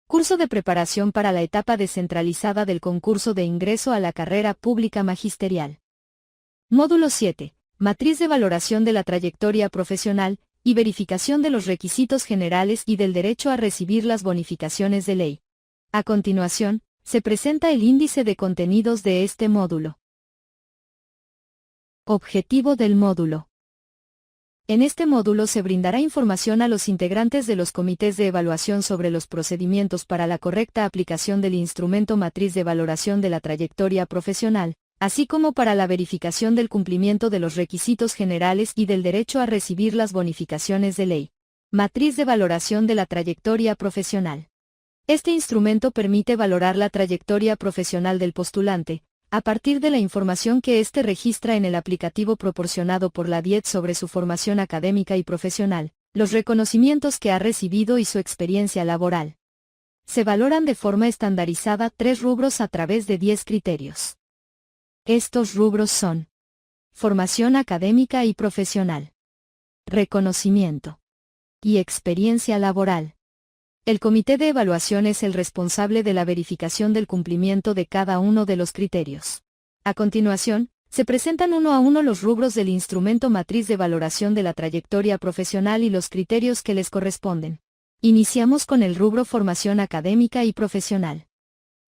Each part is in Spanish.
Curso de preparación para la etapa descentralizada del concurso de ingreso a la carrera pública magisterial. Módulo 7. Matriz de valoración de la trayectoria profesional y verificación de los requisitos generales y del derecho a recibir las bonificaciones de ley. A continuación, se presenta el índice de contenidos de este módulo. Objetivo del módulo. En este módulo se brindará información a los integrantes de los comités de evaluación sobre los procedimientos para la correcta aplicación del instrumento matriz de valoración de la trayectoria profesional, así como para la verificación del cumplimiento de los requisitos generales y del derecho a recibir las bonificaciones de ley. Matriz de valoración de la trayectoria profesional. Este instrumento permite valorar la trayectoria profesional del postulante, a partir de la información que éste registra en el aplicativo proporcionado por la DIET sobre su formación académica y profesional, los reconocimientos que ha recibido y su experiencia laboral. Se valoran de forma estandarizada 3 rubros a través de 10 criterios. Estos rubros son: formación académica y profesional, reconocimiento y experiencia laboral. El comité de evaluación es el responsable de la verificación del cumplimiento de cada uno de los criterios. A continuación, se presentan uno a uno los rubros del instrumento matriz de valoración de la trayectoria profesional y los criterios que les corresponden. Iniciamos con el rubro formación académica y profesional.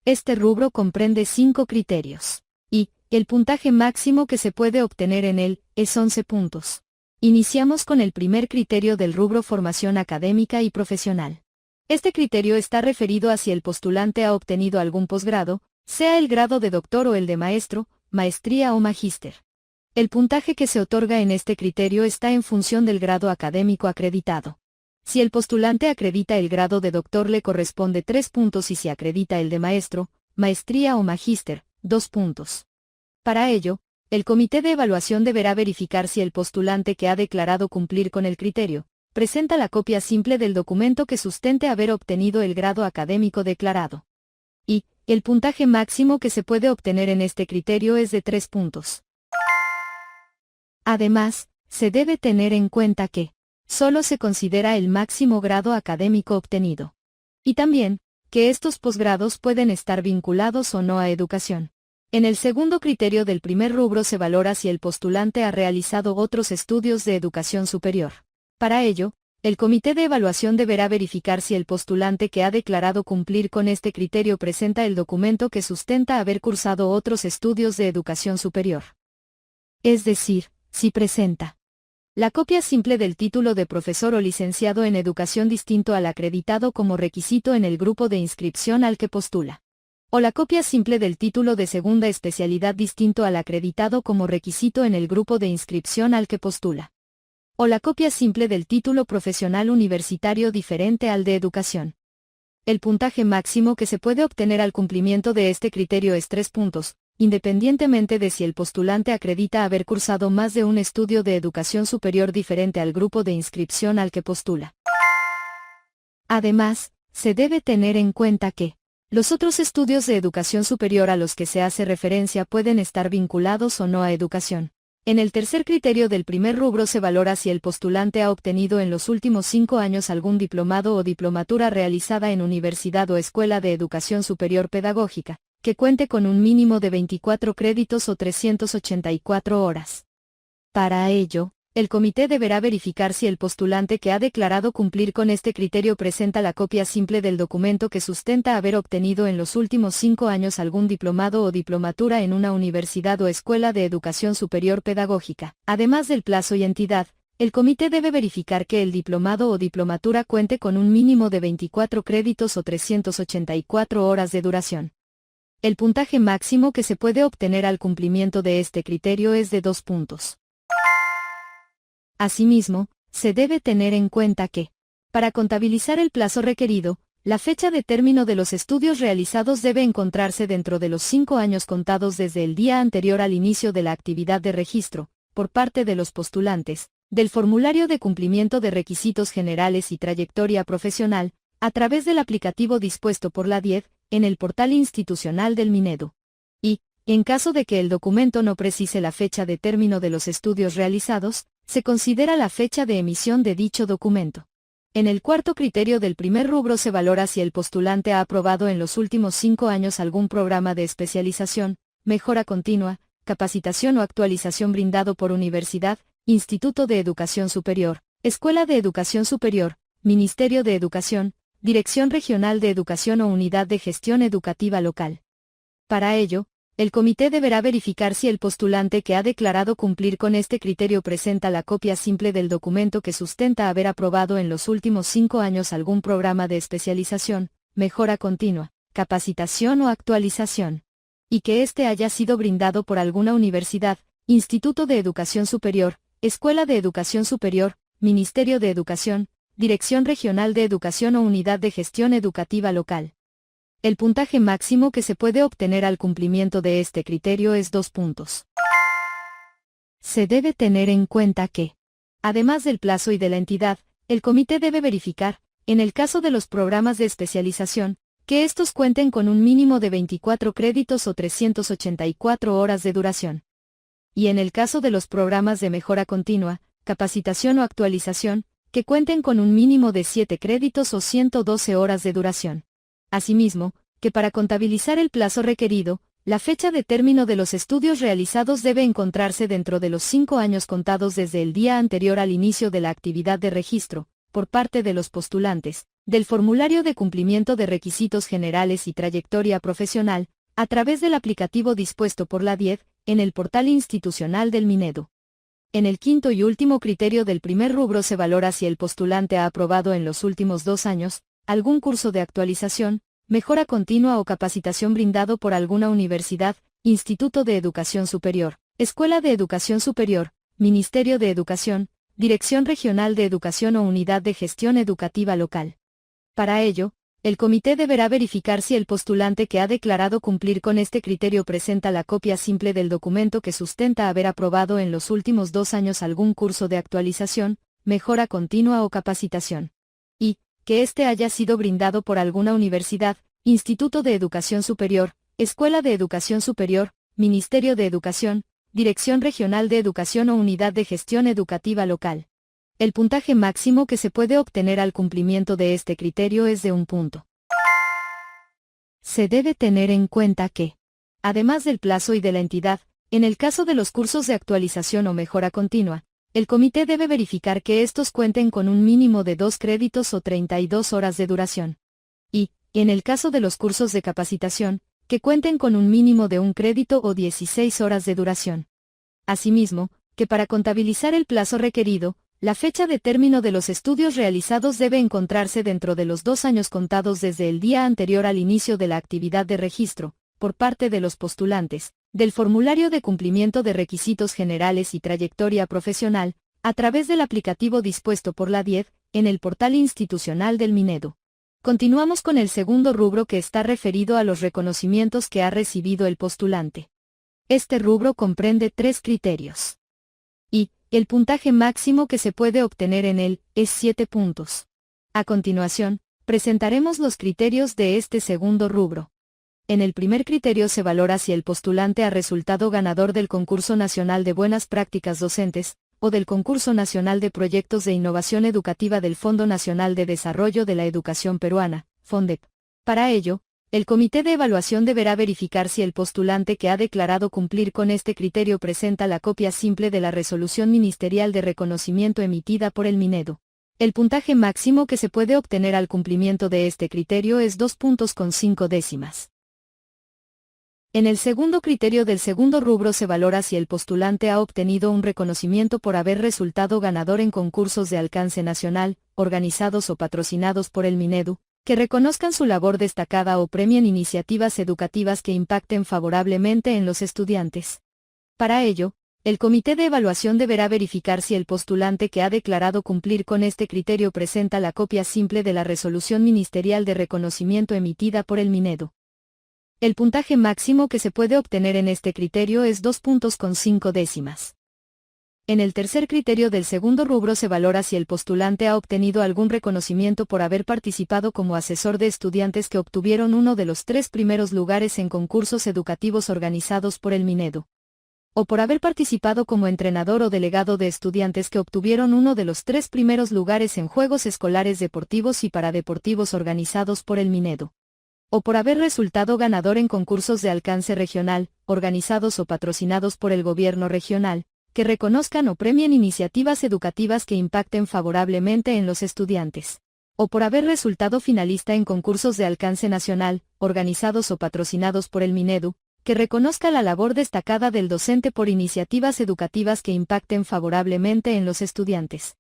Este rubro comprende 5 criterios. Y el puntaje máximo que se puede obtener en él es 11 puntos. Iniciamos con el primer criterio del rubro formación académica y profesional. Este criterio está referido a si el postulante ha obtenido algún posgrado, sea el grado de doctor o el de maestro, maestría o magíster. El puntaje que se otorga en este criterio está en función del grado académico acreditado. Si el postulante acredita el grado de doctor le corresponde 3 puntos y si acredita el de maestro, maestría o magíster, 2 puntos. Para ello, el comité de evaluación deberá verificar si el postulante que ha declarado cumplir con el criterio presenta la copia simple del documento que sustente haber obtenido el grado académico declarado. Y el puntaje máximo que se puede obtener en este criterio es de 3 puntos. Además, se debe tener en cuenta que solo se considera el máximo grado académico obtenido. Y también, que estos posgrados pueden estar vinculados o no a educación. En el segundo criterio del primer rubro se valora si el postulante ha realizado otros estudios de educación superior. Para ello, el comité de evaluación deberá verificar si el postulante que ha declarado cumplir con este criterio presenta el documento que sustenta haber cursado otros estudios de educación superior. Es decir, si presenta la copia simple del título de profesor o licenciado en educación distinto al acreditado como requisito en el grupo de inscripción al que postula. O la copia simple del título de segunda especialidad distinto al acreditado como requisito en el grupo de inscripción al que postula. O la copia simple del título profesional universitario diferente al de educación. El puntaje máximo que se puede obtener al cumplimiento de este criterio es 3 puntos, independientemente de si el postulante acredita haber cursado más de un estudio de educación superior diferente al grupo de inscripción al que postula. Además, se debe tener en cuenta que los otros estudios de educación superior a los que se hace referencia pueden estar vinculados o no a educación. En el tercer criterio del primer rubro se valora si el postulante ha obtenido en los últimos 5 años algún diplomado o diplomatura realizada en universidad o escuela de educación superior pedagógica, que cuente con un mínimo de 24 créditos o 384 horas. Para ello, el comité deberá verificar si el postulante que ha declarado cumplir con este criterio presenta la copia simple del documento que sustenta haber obtenido en los últimos 5 años algún diplomado o diplomatura en una universidad o escuela de educación superior pedagógica. Además del plazo y entidad, el comité debe verificar que el diplomado o diplomatura cuente con un mínimo de 24 créditos o 384 horas de duración. El puntaje máximo que se puede obtener al cumplimiento de este criterio es de 2 puntos. Asimismo, se debe tener en cuenta que, para contabilizar el plazo requerido, la fecha de término de los estudios realizados debe encontrarse dentro de los 5 años contados desde el día anterior al inicio de la actividad de registro, por parte de los postulantes, del formulario de cumplimiento de requisitos generales y trayectoria profesional, a través del aplicativo dispuesto por la DIET, en el portal institucional del Minedu. Y, en caso de que el documento no precise la fecha de término de los estudios realizados, se considera la fecha de emisión de dicho documento. En el cuarto criterio del primer rubro se valora si el postulante ha aprobado en los últimos 5 años algún programa de especialización, mejora continua, capacitación o actualización brindado por universidad, instituto de educación superior, escuela de educación superior, ministerio de educación, dirección regional de educación o unidad de gestión educativa local. Para ello, el comité deberá verificar si el postulante que ha declarado cumplir con este criterio presenta la copia simple del documento que sustenta haber aprobado en los últimos 5 años algún programa de especialización, mejora continua, capacitación o actualización, y que éste haya sido brindado por alguna universidad, instituto de educación superior, escuela de educación superior, ministerio de educación, dirección regional de educación o unidad de gestión educativa local. El puntaje máximo que se puede obtener al cumplimiento de este criterio es 2 puntos. Se debe tener en cuenta que, además del plazo y de la entidad, el comité debe verificar, en el caso de los programas de especialización, que estos cuenten con un mínimo de 24 créditos o 384 horas de duración. Y en el caso de los programas de mejora continua, capacitación o actualización, que cuenten con un mínimo de 7 créditos o 112 horas de duración. Asimismo, que para contabilizar el plazo requerido, la fecha de término de los estudios realizados debe encontrarse dentro de los 5 años contados desde el día anterior al inicio de la actividad de registro, por parte de los postulantes, del formulario de cumplimiento de requisitos generales y trayectoria profesional, a través del aplicativo dispuesto por la DIED, en el portal institucional del Minedu. En el quinto y último criterio del primer rubro se valora si el postulante ha aprobado en los últimos 2 años, algún curso de actualización, mejora continua o capacitación brindado por alguna universidad, instituto de educación superior, escuela de educación superior, ministerio de educación, dirección regional de educación o unidad de gestión educativa local. Para ello, el comité deberá verificar si el postulante que ha declarado cumplir con este criterio presenta la copia simple del documento que sustenta haber aprobado en los últimos 2 años algún curso de actualización, mejora continua o capacitación. Y, que éste haya sido brindado por alguna universidad, instituto de educación superior, escuela de educación superior, ministerio de educación, dirección regional de educación o unidad de gestión educativa local. El puntaje máximo que se puede obtener al cumplimiento de este criterio es de 1 punto. Se debe tener en cuenta que, además del plazo y de la entidad, en el caso de los cursos de actualización o mejora continua, el comité debe verificar que estos cuenten con un mínimo de 2 créditos o 32 horas de duración. Y, en el caso de los cursos de capacitación, que cuenten con un mínimo de 1 crédito o 16 horas de duración. Asimismo, que para contabilizar el plazo requerido, la fecha de término de los estudios realizados debe encontrarse dentro de los 2 años contados desde el día anterior al inicio de la actividad de registro, por parte de los postulantes, del formulario de cumplimiento de requisitos generales y trayectoria profesional, a través del aplicativo dispuesto por la DIED, en el portal institucional del Minedu. Continuamos con el segundo rubro que está referido a los reconocimientos que ha recibido el postulante. Este rubro comprende 3 criterios. Y, el puntaje máximo que se puede obtener en él, es 7 puntos. A continuación, presentaremos los criterios de este segundo rubro. En el primer criterio se valora si el postulante ha resultado ganador del Concurso Nacional de Buenas Prácticas Docentes, o del Concurso Nacional de Proyectos de Innovación Educativa del Fondo Nacional de Desarrollo de la Educación Peruana, FONDEP. Para ello, el comité de evaluación deberá verificar si el postulante que ha declarado cumplir con este criterio presenta la copia simple de la resolución ministerial de reconocimiento emitida por el Minedu. El puntaje máximo que se puede obtener al cumplimiento de este criterio es 2 puntos con 5 décimas. En el segundo criterio del segundo rubro se valora si el postulante ha obtenido un reconocimiento por haber resultado ganador en concursos de alcance nacional, organizados o patrocinados por el Minedu, que reconozcan su labor destacada o premien iniciativas educativas que impacten favorablemente en los estudiantes. Para ello, el comité de evaluación deberá verificar si el postulante que ha declarado cumplir con este criterio presenta la copia simple de la resolución ministerial de reconocimiento emitida por el Minedu. El puntaje máximo que se puede obtener en este criterio es 2 puntos con 5 décimas. En el tercer criterio del segundo rubro se valora si el postulante ha obtenido algún reconocimiento por haber participado como asesor de estudiantes que obtuvieron uno de los 3 primeros lugares en concursos educativos organizados por el Minedu. o por haber participado como entrenador o delegado de estudiantes que obtuvieron uno de los 3 primeros lugares en Juegos Escolares Deportivos y Paradeportivos organizados por el Minedu, o por haber resultado ganador en concursos de alcance regional, organizados o patrocinados por el gobierno regional, que reconozcan o premien iniciativas educativas que impacten favorablemente en los estudiantes, o por haber resultado finalista en concursos de alcance nacional, organizados o patrocinados por el Minedu, que reconozca la labor destacada del docente por iniciativas educativas que impacten favorablemente en los estudiantes.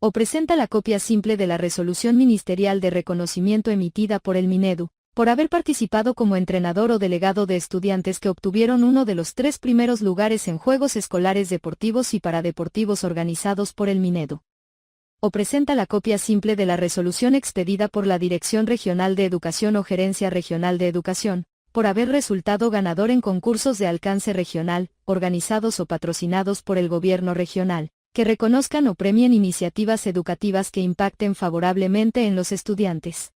O presenta la copia simple de la resolución ministerial de reconocimiento emitida por el Minedu, por haber participado como entrenador o delegado de estudiantes que obtuvieron uno de los 3 primeros lugares en Juegos Escolares Deportivos y Paradeportivos organizados por el Minedu. O presenta la copia simple de la resolución expedida por la Dirección Regional de Educación o Gerencia Regional de Educación, por haber resultado ganador en concursos de alcance regional, organizados o patrocinados por el gobierno regional, que reconozcan o premien iniciativas educativas que impacten favorablemente en los estudiantes.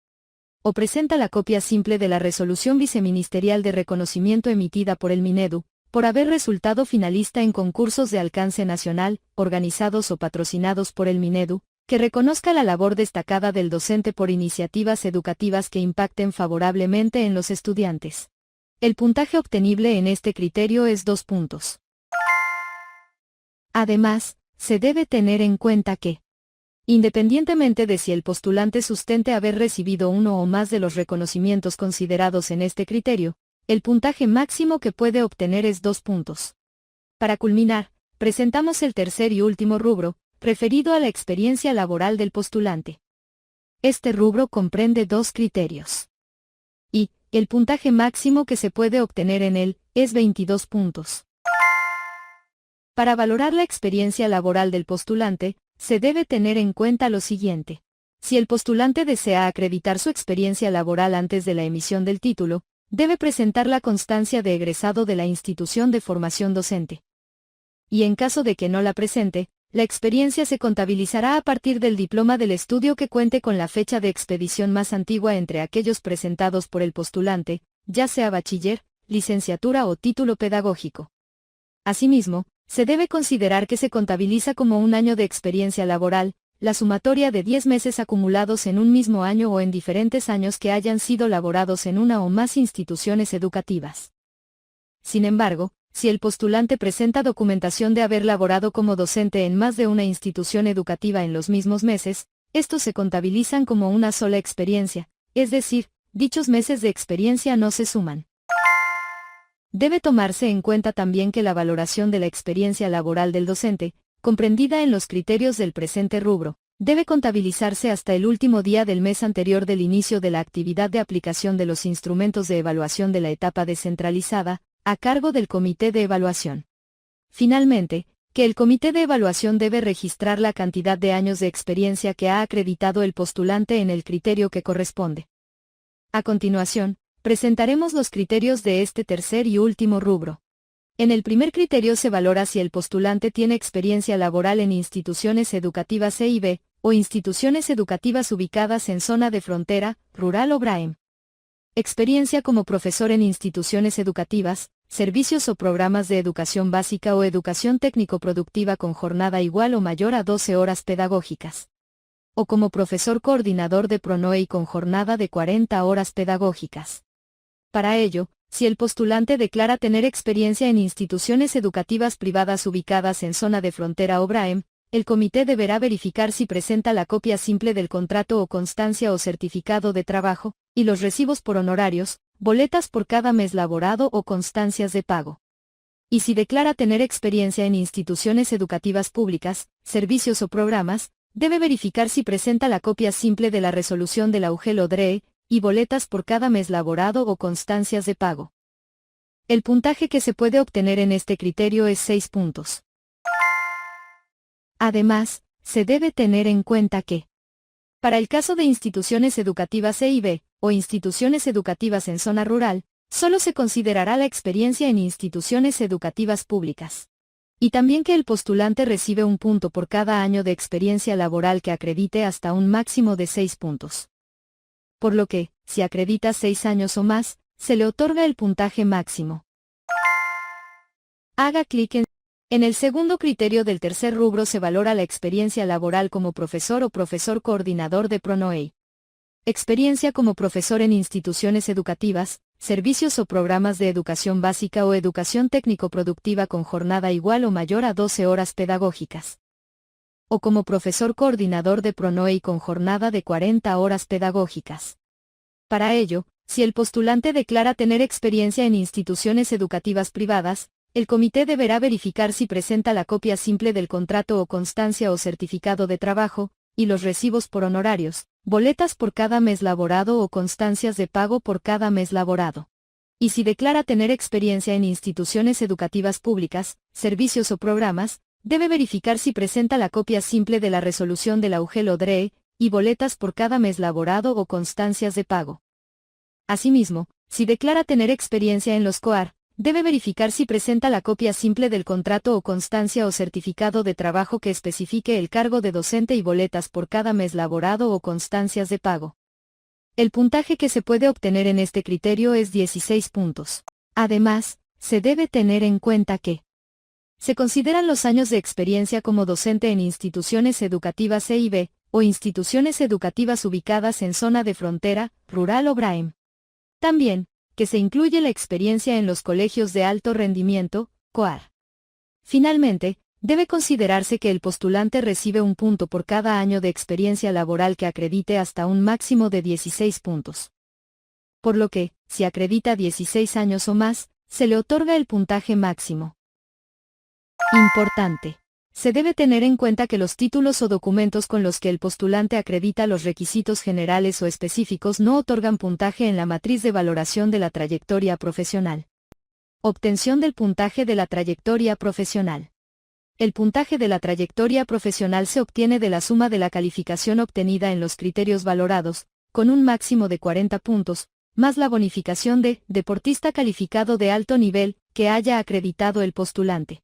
O presenta la copia simple de la resolución viceministerial de reconocimiento emitida por el Minedu, por haber resultado finalista en concursos de alcance nacional, organizados o patrocinados por el Minedu, que reconozca la labor destacada del docente por iniciativas educativas que impacten favorablemente en los estudiantes. El puntaje obtenible en este criterio es 2 puntos. Además, se debe tener en cuenta que, independientemente de si el postulante sustente haber recibido uno o más de los reconocimientos considerados en este criterio, el puntaje máximo que puede obtener es 2 puntos. Para culminar, presentamos el tercer y último rubro, referido a la experiencia laboral del postulante. Este rubro comprende 2 criterios. Y, el puntaje máximo que se puede obtener en él, es 22 puntos. Para valorar la experiencia laboral del postulante, se debe tener en cuenta lo siguiente. Si el postulante desea acreditar su experiencia laboral antes de la emisión del título, debe presentar la constancia de egresado de la institución de formación docente. Y en caso de que no la presente, la experiencia se contabilizará a partir del diploma del estudio que cuente con la fecha de expedición más antigua entre aquellos presentados por el postulante, ya sea bachiller, licenciatura o título pedagógico. Asimismo, se debe considerar que se contabiliza como un año de experiencia laboral, la sumatoria de 10 meses acumulados en un mismo año o en diferentes años que hayan sido laborados en una o más instituciones educativas. Sin embargo, si el postulante presenta documentación de haber laborado como docente en más de una institución educativa en los mismos meses, estos se contabilizan como una sola experiencia, es decir, dichos meses de experiencia no se suman. Debe tomarse en cuenta también que la valoración de la experiencia laboral del docente, comprendida en los criterios del presente rubro, debe contabilizarse hasta el último día del mes anterior del inicio de la actividad de aplicación de los instrumentos de evaluación de la etapa descentralizada, a cargo del Comité de Evaluación. Finalmente, que el Comité de Evaluación debe registrar la cantidad de años de experiencia que ha acreditado el postulante en el criterio que corresponde. A continuación, presentaremos los criterios de este tercer y último rubro. En el primer criterio se valora si el postulante tiene experiencia laboral en instituciones educativas C y B, o instituciones educativas ubicadas en zona de frontera, rural o BRAEM. Experiencia como profesor en instituciones educativas, servicios o programas de educación básica o educación técnico-productiva con jornada igual o mayor a 12 horas pedagógicas. O como profesor coordinador de PRONOE con jornada de 40 horas pedagógicas. Para ello, si el postulante declara tener experiencia en instituciones educativas privadas ubicadas en zona de frontera o BRAEM, el comité deberá verificar si presenta la copia simple del contrato o constancia o certificado de trabajo, y los recibos por honorarios, boletas por cada mes laborado o constancias de pago. Y si declara tener experiencia en instituciones educativas públicas, servicios o programas, debe verificar si presenta la copia simple de la resolución de la UGEL-ODRE, y boletas por cada mes laborado o constancias de pago. El puntaje que se puede obtener en este criterio es 6 puntos. Además, se debe tener en cuenta que, para el caso de instituciones educativas C y B, o instituciones educativas en zona rural, solo se considerará la experiencia en instituciones educativas públicas. Y también que el postulante recibe un punto por cada año de experiencia laboral que acredite hasta un máximo de 6 puntos. Por lo que, si acredita 6 años o más, se le otorga el puntaje máximo. Haga clic en... En el segundo criterio del tercer rubro se valora la experiencia laboral como profesor o profesor coordinador de PRONOE. Experiencia como profesor en instituciones educativas, servicios o programas de educación básica o educación técnico-productiva con jornada igual o mayor a 12 horas pedagógicas. O como profesor coordinador de PRONOE con jornada de 40 horas pedagógicas. Para ello, si el postulante declara tener experiencia en instituciones educativas privadas, el comité deberá verificar si presenta la copia simple del contrato o constancia o certificado de trabajo, y los recibos por honorarios, boletas por cada mes laborado o constancias de pago por cada mes laborado. Y si declara tener experiencia en instituciones educativas públicas, servicios o programas, debe verificar si presenta la copia simple de la resolución de la UGEL-ODRE, y boletas por cada mes laborado o constancias de pago. Asimismo, si declara tener experiencia en los COAR, debe verificar si presenta la copia simple del contrato o constancia o certificado de trabajo que especifique el cargo de docente y boletas por cada mes laborado o constancias de pago. El puntaje que se puede obtener en este criterio es 16 puntos. Además, se debe tener en cuenta que se consideran los años de experiencia como docente en instituciones educativas C y B, o instituciones educativas ubicadas en zona de frontera, rural o BRAEM. También, que se incluye la experiencia en los colegios de alto rendimiento, COAR. Finalmente, debe considerarse que el postulante recibe un punto por cada año de experiencia laboral que acredite hasta un máximo de 16 puntos. Por lo que, si acredita 16 años o más, se le otorga el puntaje máximo. Importante. Se debe tener en cuenta que los títulos o documentos con los que el postulante acredita los requisitos generales o específicos no otorgan puntaje en la matriz de valoración de la trayectoria profesional. Obtención del puntaje de la trayectoria profesional. El puntaje de la trayectoria profesional se obtiene de la suma de la calificación obtenida en los criterios valorados, con un máximo de 40 puntos, más la bonificación de deportista calificado de alto nivel que haya acreditado el postulante.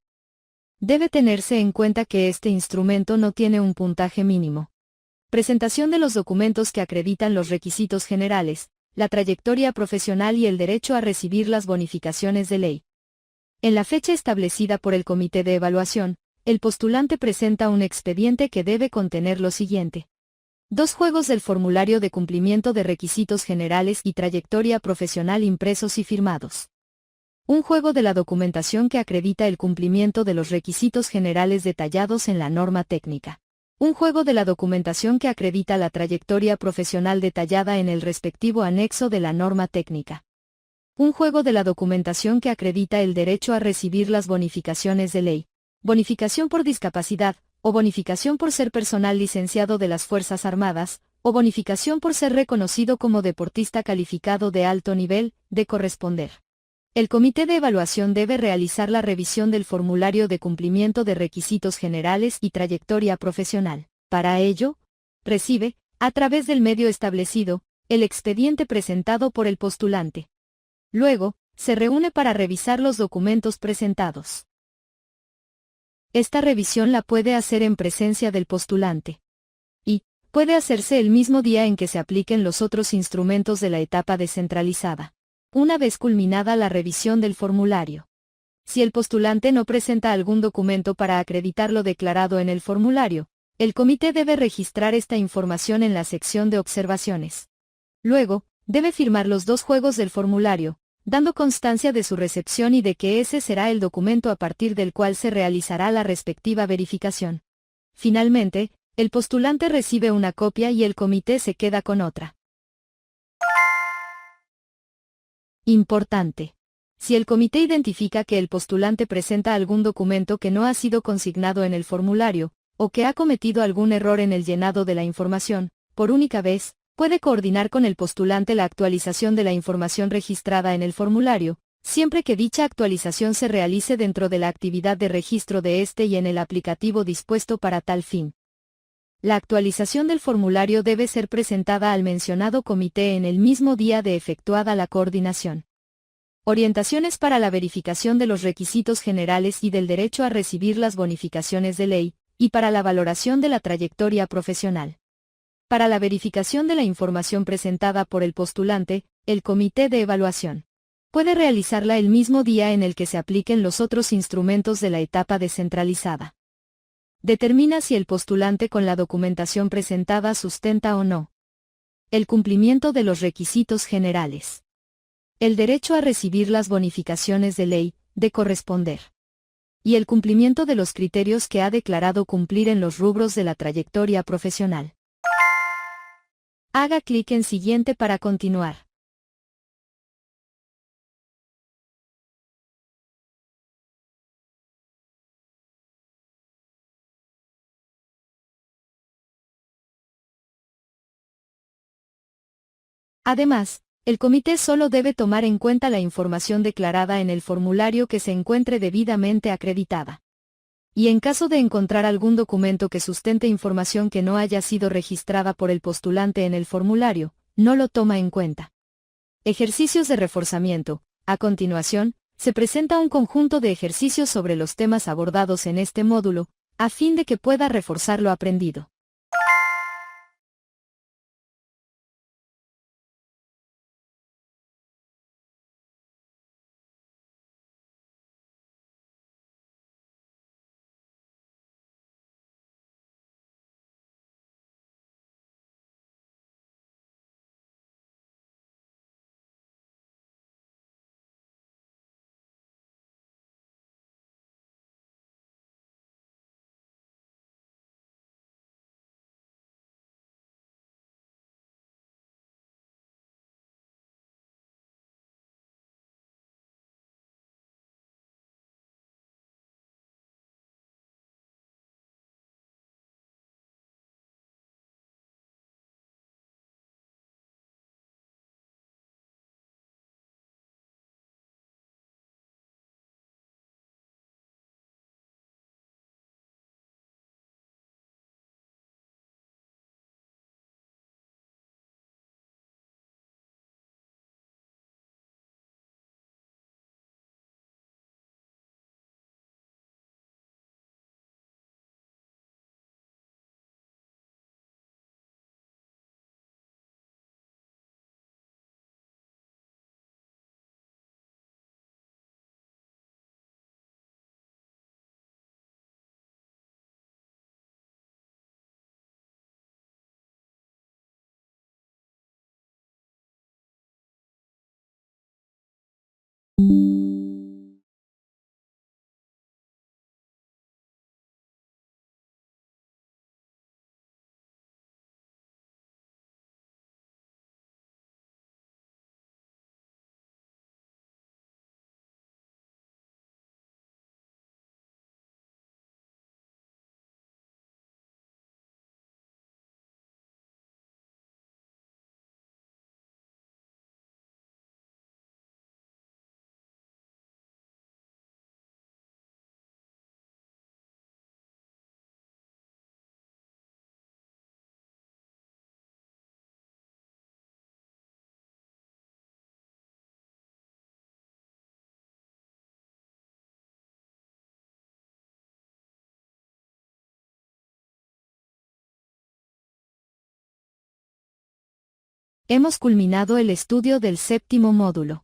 Debe tenerse en cuenta que este instrumento no tiene un puntaje mínimo. Presentación de los documentos que acreditan los requisitos generales, la trayectoria profesional y el derecho a recibir las bonificaciones de ley. En la fecha establecida por el comité de evaluación, el postulante presenta un expediente que debe contener lo siguiente: 2 juegos del formulario de cumplimiento de requisitos generales y trayectoria profesional impresos y firmados. Un juego de la documentación que acredita el cumplimiento de los requisitos generales detallados en la norma técnica. Un juego de la documentación que acredita la trayectoria profesional detallada en el respectivo anexo de la norma técnica. Un juego de la documentación que acredita el derecho a recibir las bonificaciones de ley, bonificación por discapacidad, o bonificación por ser personal licenciado de las Fuerzas Armadas, o bonificación por ser reconocido como deportista calificado de alto nivel, de corresponder. El comité de evaluación debe realizar la revisión del formulario de cumplimiento de requisitos generales y trayectoria profesional. Para ello, recibe, a través del medio establecido, el expediente presentado por el postulante. Luego, se reúne para revisar los documentos presentados. Esta revisión la puede hacer en presencia del postulante. Y, puede hacerse el mismo día en que se apliquen los otros instrumentos de la etapa descentralizada. Una vez culminada la revisión del formulario. Si el postulante no presenta algún documento para acreditar lo declarado en el formulario, el comité debe registrar esta información en la sección de observaciones. Luego, debe firmar los 2 juegos del formulario, dando constancia de su recepción y de que ese será el documento a partir del cual se realizará la respectiva verificación. Finalmente, el postulante recibe una copia y el comité se queda con otra. Importante. Si el comité identifica que el postulante presenta algún documento que no ha sido consignado en el formulario, o que ha cometido algún error en el llenado de la información, por única vez, puede coordinar con el postulante la actualización de la información registrada en el formulario, siempre que dicha actualización se realice dentro de la actividad de registro de este y en el aplicativo dispuesto para tal fin. La actualización del formulario debe ser presentada al mencionado comité en el mismo día de efectuada la coordinación. Orientaciones para la verificación de los requisitos generales y del derecho a recibir las bonificaciones de ley, y para la valoración de la trayectoria profesional. Para la verificación de la información presentada por el postulante, el comité de evaluación Puede realizarla el mismo día en el que se apliquen los otros instrumentos de la etapa descentralizada. Determina si el postulante con la documentación presentada sustenta o no el cumplimiento de los requisitos generales, el derecho a recibir las bonificaciones de ley, de corresponder, y el cumplimiento de los criterios que ha declarado cumplir en los rubros de la trayectoria profesional. Haga clic en Siguiente para continuar. Además, el comité solo debe tomar en cuenta la información declarada en el formulario que se encuentre debidamente acreditada. Y en caso de encontrar algún documento que sustente información que no haya sido registrada por el postulante en el formulario, no lo toma en cuenta. Ejercicios de reforzamiento. A continuación, se presenta un conjunto de ejercicios sobre los temas abordados en este módulo, a fin de que pueda reforzar lo aprendido. Hemos culminado el estudio del séptimo módulo.